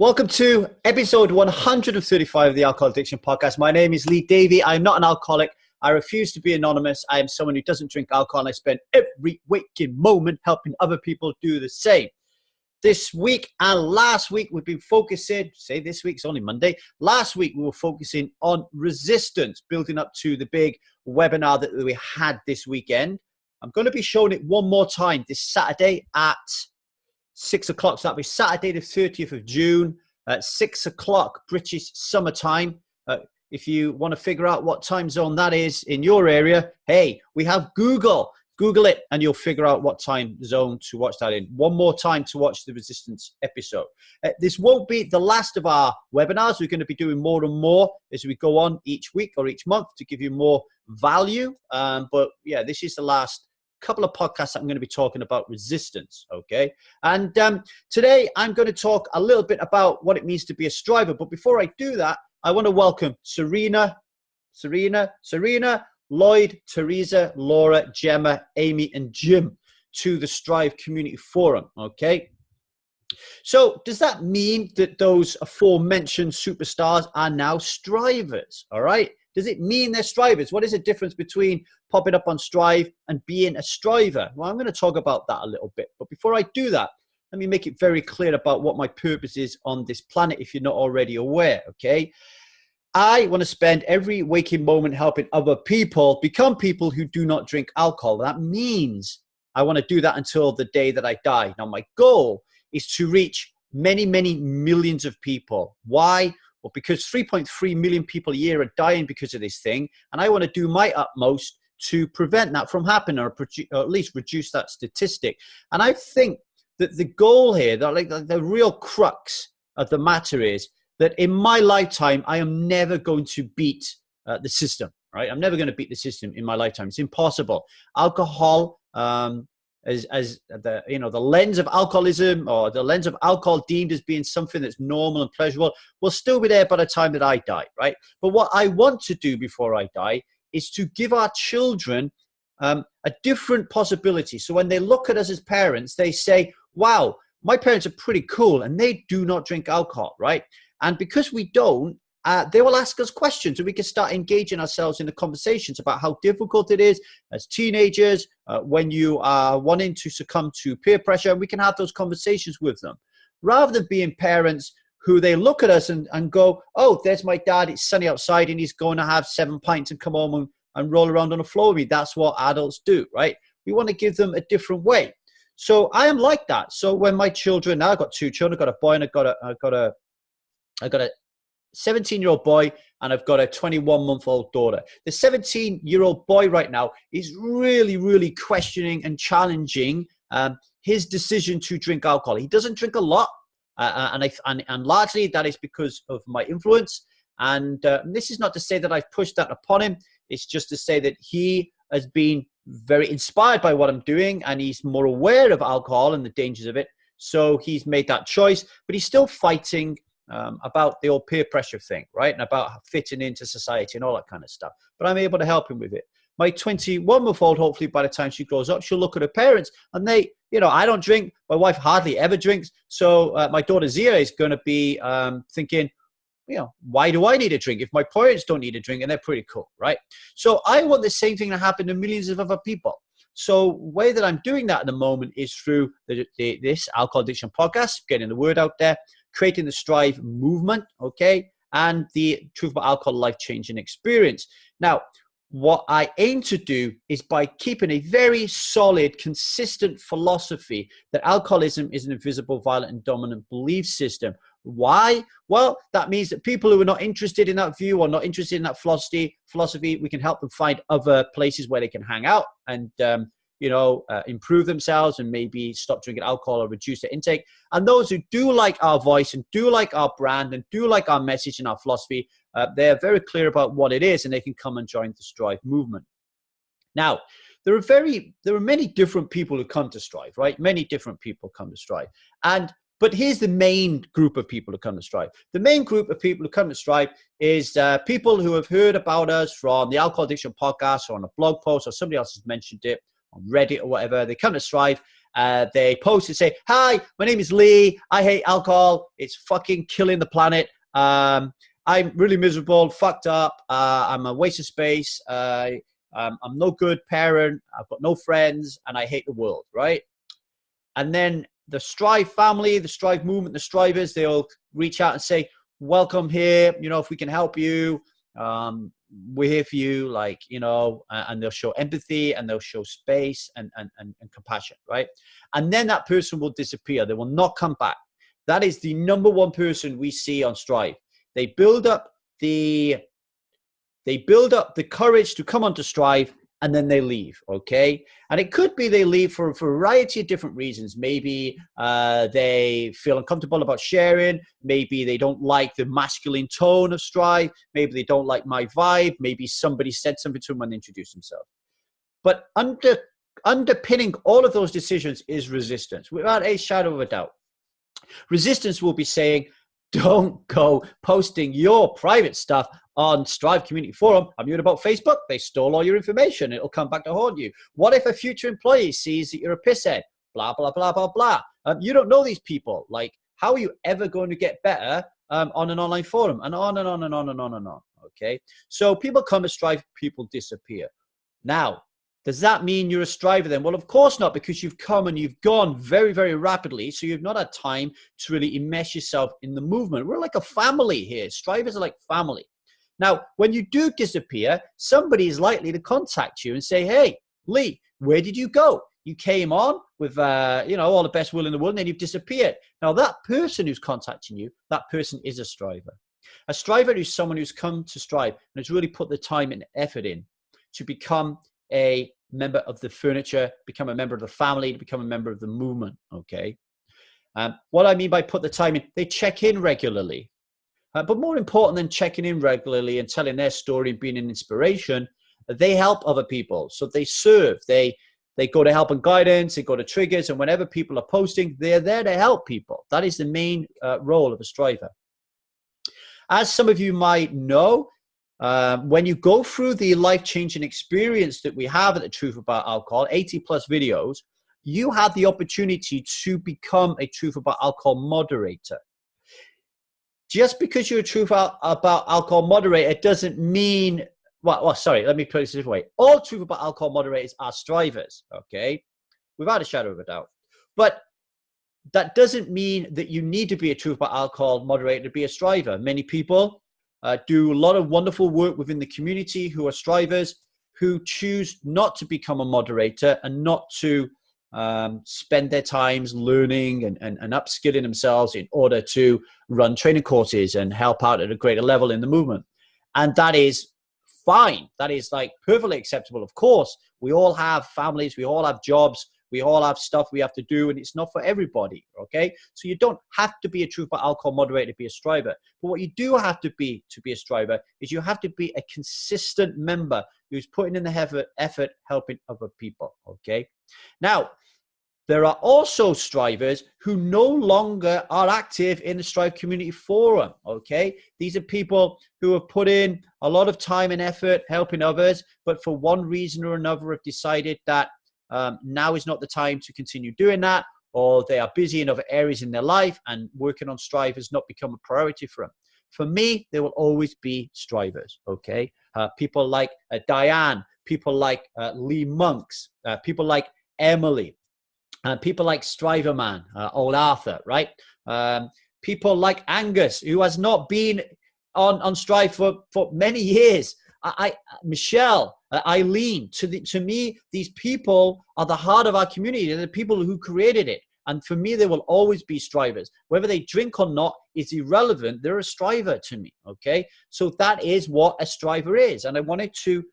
Welcome to episode 135 of the Alcohol Addiction Podcast. My name is Lee Davey. I'm not an alcoholic. I refuse to be anonymous. I am someone who doesn't drink alcohol, and I spend every waking moment helping other people do the same. This week and last week, we've been focusing, say this week's only Monday. Last week, we were focusing on resistance, building up to the big webinar that we had this weekend. I'm going to be showing it one more time this Saturday at 6 o'clock. So that'll be Saturday the 30th of June at 6 o'clock British summertime. If you want to figure out what time zone that is in your area, hey, we have Google. Google it and you'll figure out what time zone to watch that in. One more time to watch the resistance episode. This won't be the last of our webinars. We're going to be doing more and more as we go on each week or each month to give you more value. But yeah, this is the last couple of podcasts that I'm going to be talking about resistance, okay? And today I'm going to talk a little bit about what it means to be a striver. But before I do that, I want to welcome Serena, Lloyd, Teresa, Laura, Gemma, Amy, and Jim to the Strive Community Forum, okay? So does that mean that those aforementioned superstars are now strivers, all right? Does it mean they're strivers? What is the difference between popping up on Strive and being a striver? Well, I'm going to talk about that a little bit. But before I do that, let me make it very clear about what my purpose is on this planet if you're not already aware, okay? I want to spend every waking moment helping other people become people who do not drink alcohol. That means I want to do that until the day that I die. Now, my goal is to reach many, many millions of people. Why? Well, because 3.3 million people a year are dying because of this thing, and I want to do my utmost to prevent that from happening or at least reduce that statistic. And I think that the goal here, the real crux of the matter is that in my lifetime, I am never going to beat the system, right? I'm never going to beat the system in my lifetime. It's impossible. Alcohol, as the lens of alcoholism or the lens of alcohol deemed as being something that's normal and pleasurable will still be there by the time that I die, right? But what I want to do before I die is to give our children a different possibility. So when they look at us as parents, they say, wow, my parents are pretty cool and they do not drink alcohol, right? And because we don't, they will ask us questions and we can start engaging ourselves in the conversations about how difficult it is as teenagers when you are wanting to succumb to peer pressure, and we can have those conversations with them. Rather than being parents who they look at us and go, oh, there's my dad, it's sunny outside and he's going to have 7 pints and come home and roll around on the floor with me. That's what adults do, right? We want to give them a different way. So I am like that. So when my children, now I've got two children, I've got a boy and I've got a 17-year-old boy and I've got a 21-month-old daughter. The 17-year-old boy right now is really, really questioning and challenging his decision to drink alcohol. He doesn't drink a lot, and largely that is because of my influence. And this is not to say that I've pushed that upon him. It's just to say that he has been very inspired by what I'm doing, and he's more aware of alcohol and the dangers of it. So he's made that choice, but he's still fighting about the old peer pressure thing, right? And about fitting into society and all that kind of stuff. But I'm able to help him with it. My 21-month-old, hopefully by the time she grows up, she'll look at her parents and they, I don't drink. My wife hardly ever drinks. So my daughter Zia is going to be thinking, why do I need a drink if my parents don't need a drink and they're pretty cool, right? So I want the same thing to happen to millions of other people. So the way that I'm doing that at the moment is through this Alcohol Addiction Podcast, getting the word out there, creating the Strive movement, okay, and the Truth About Alcohol life-changing experience. Now, what I aim to do is by keeping a very solid, consistent philosophy that alcoholism is an invisible, violent, and dominant belief system. Why? Well, that means that people who are not interested in that view or not interested in that philosophy, we can help them find other places where they can hang out and, improve themselves and maybe stop drinking alcohol or reduce their intake. And those who do like our voice and do like our brand and do like our message and our philosophy, they're very clear about what it is and they can come and join the Strive movement. Now, there are many different people who come to Strive, right? Many different people come to Strive. But here's the main group of people who come to Strive. The main group of people who come to Strive is people who have heard about us from the Alcohol Addiction Podcast or on a blog post or somebody else has mentioned it on Reddit or whatever. They come to Strive They post and say, hi, my name is Lee. I hate alcohol. It's fucking killing the planet. I'm really miserable, fucked up. I'm a waste of space. I'm no good parent. I've got no friends and I hate the world, right? And then the Strive family, the Strive movement, the Strivers, they'll reach out and say, welcome here. You know, if we can help you, we're here for you, like, you know, and they'll show empathy and they'll show space and compassion, right? And then that person will disappear. They will not come back. That is the number one person we see on Strive. They build up the courage to come onto Strive, and then they leave, okay? And it could be they leave for a variety of different reasons. Maybe they feel uncomfortable about sharing. Maybe they don't like the masculine tone of Strive. Maybe they don't like my vibe. Maybe somebody said something to them when they introduced themselves. But underpinning all of those decisions is resistance, without a shadow of a doubt. Resistance will be saying, don't go posting your private stuff on Strive Community Forum. I'm hearing about Facebook. They stole all your information. It'll come back to haunt you. What if a future employee sees that you're a pisshead? Blah, blah, blah, blah, blah. You don't know these people. Like, how are you ever going to get better on an online forum? And on and on and on and on and on. Okay. So people come to Strive, people disappear. Now, does that mean you're a striver then? Well, of course not, because you've come and you've gone very, very rapidly. So you've not had time to really immerse yourself in the movement. We're like a family here. Strivers are like family. Now, when you do disappear, somebody is likely to contact you and say, hey, Lee, where did you go? You came on with, all the best will in the world, and then you've disappeared. Now, that person who's contacting you, that person is a striver. A striver is someone who's come to Strive and has really put the time and effort in to become a member of the furniture, become a member of the family, to become a member of the movement, okay? What I mean by put the time in, they check in regularly. But more important than checking in regularly and telling their story and being an inspiration, they help other people. So they serve, they go to help and guidance, they go to triggers, and whenever people are posting, they're there to help people. That is the main role of a striver. As some of you might know, when you go through the life-changing experience that we have at The Truth About Alcohol, 80 plus videos, you have the opportunity to become a Truth About Alcohol moderator. Just because you're a Truth About Alcohol moderator doesn't mean, sorry, let me put it this way. All Truth About Alcohol moderators are strivers, okay? Without a shadow of a doubt. But that doesn't mean that you need to be a Truth About Alcohol moderator to be a striver. Many people do a lot of wonderful work within the community who are strivers, who choose not to become a moderator and not to spend their times learning and upskilling themselves in order to run training courses and help out at a greater level in the movement. And that is fine. That is like perfectly acceptable. Of course, we all have families, we all have jobs, we all have stuff we have to do, and it's not for everybody, okay? So you don't have to be a Truth About Alcohol moderator to be a striver. But what you do have to be a striver is you have to be a consistent member who's putting in the effort helping other people, okay? Now, there are also strivers who no longer are active in the Strive Community Forum, okay? These are people who have put in a lot of time and effort helping others, but for one reason or another have decided that now is not the time to continue doing that, or they are busy in other areas in their life and working on Strive has not become a priority for them. For me, there will always be strivers, okay? People like Diane, people like Lee Monks, people like Emily, people like Striverman, old Arthur, right? People like Angus, who has not been on Strive for many years. Michelle, Eileen, to me, these people are the heart of our community. They're the people who created it. And for me, they will always be strivers. Whether they drink or not is irrelevant. They're a striver to me, okay? So that is what a striver is. And I wanted to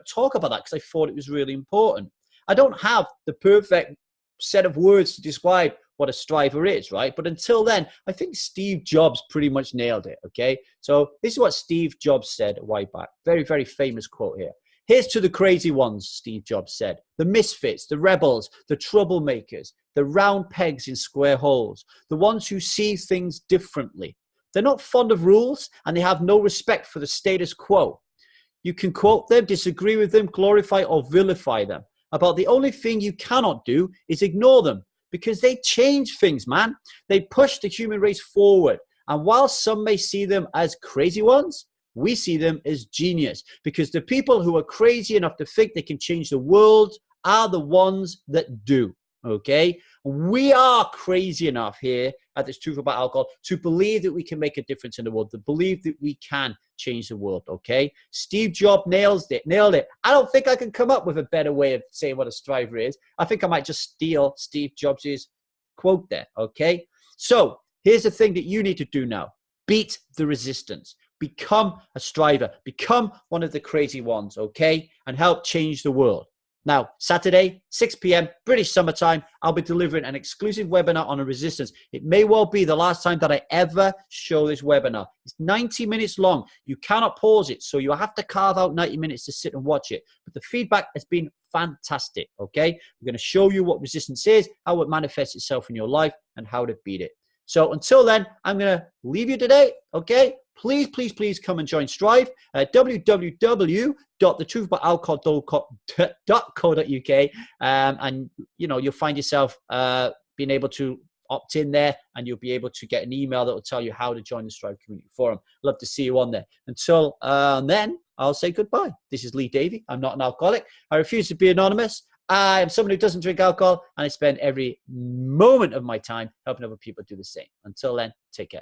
talk about that because I thought it was really important. I don't have the perfect set of words to describe what a striver is, right? But until then, I think Steve Jobs pretty much nailed it, okay? So this is what Steve Jobs said a while back. Very, very famous quote here. Here's to the crazy ones, Steve Jobs said. The misfits, the rebels, the troublemakers, the round pegs in square holes, the ones who see things differently. They're not fond of rules and they have no respect for the status quo. You can quote them, disagree with them, glorify or vilify them. About the only thing you cannot do is ignore them. because they change things, man. They push the human race forward. And while some may see them as crazy ones, we see them as genius, because the people who are crazy enough to think they can change the world are the ones that do. Okay, we are crazy enough here at this Truth About Alcohol to believe that we can make a difference in the world, to believe that we can change the world. Okay, Steve Jobs nailed it. I don't think I can come up with a better way of saying what a striver is. I think I might just steal Steve Jobs' quote there. Okay, so here's the thing that you need to do now: beat the resistance. Become a striver. Become one of the crazy ones. Okay, and help change the world. Now, Saturday, 6 p.m., British summertime, I'll be delivering an exclusive webinar on resistance. It may well be the last time that I ever show this webinar. It's 90 minutes long. You cannot pause it, so you have to carve out 90 minutes to sit and watch it. But the feedback has been fantastic, okay? I'm going to show you what resistance is, how it manifests itself in your life, and how to beat it. So until then, I'm going to leave you today, okay? Please come and join Strive at www.thetruthaboutalcohol.co.uk, and you'll find yourself being able to opt in there, and you'll be able to get an email that will tell you how to join the Strive Community Forum. Love to see you on there. Until then, I'll say goodbye. This is Lee Davey. I'm not an alcoholic. I refuse to be anonymous. I am someone who doesn't drink alcohol, and I spend every moment of my time helping other people do the same. Until then, take care.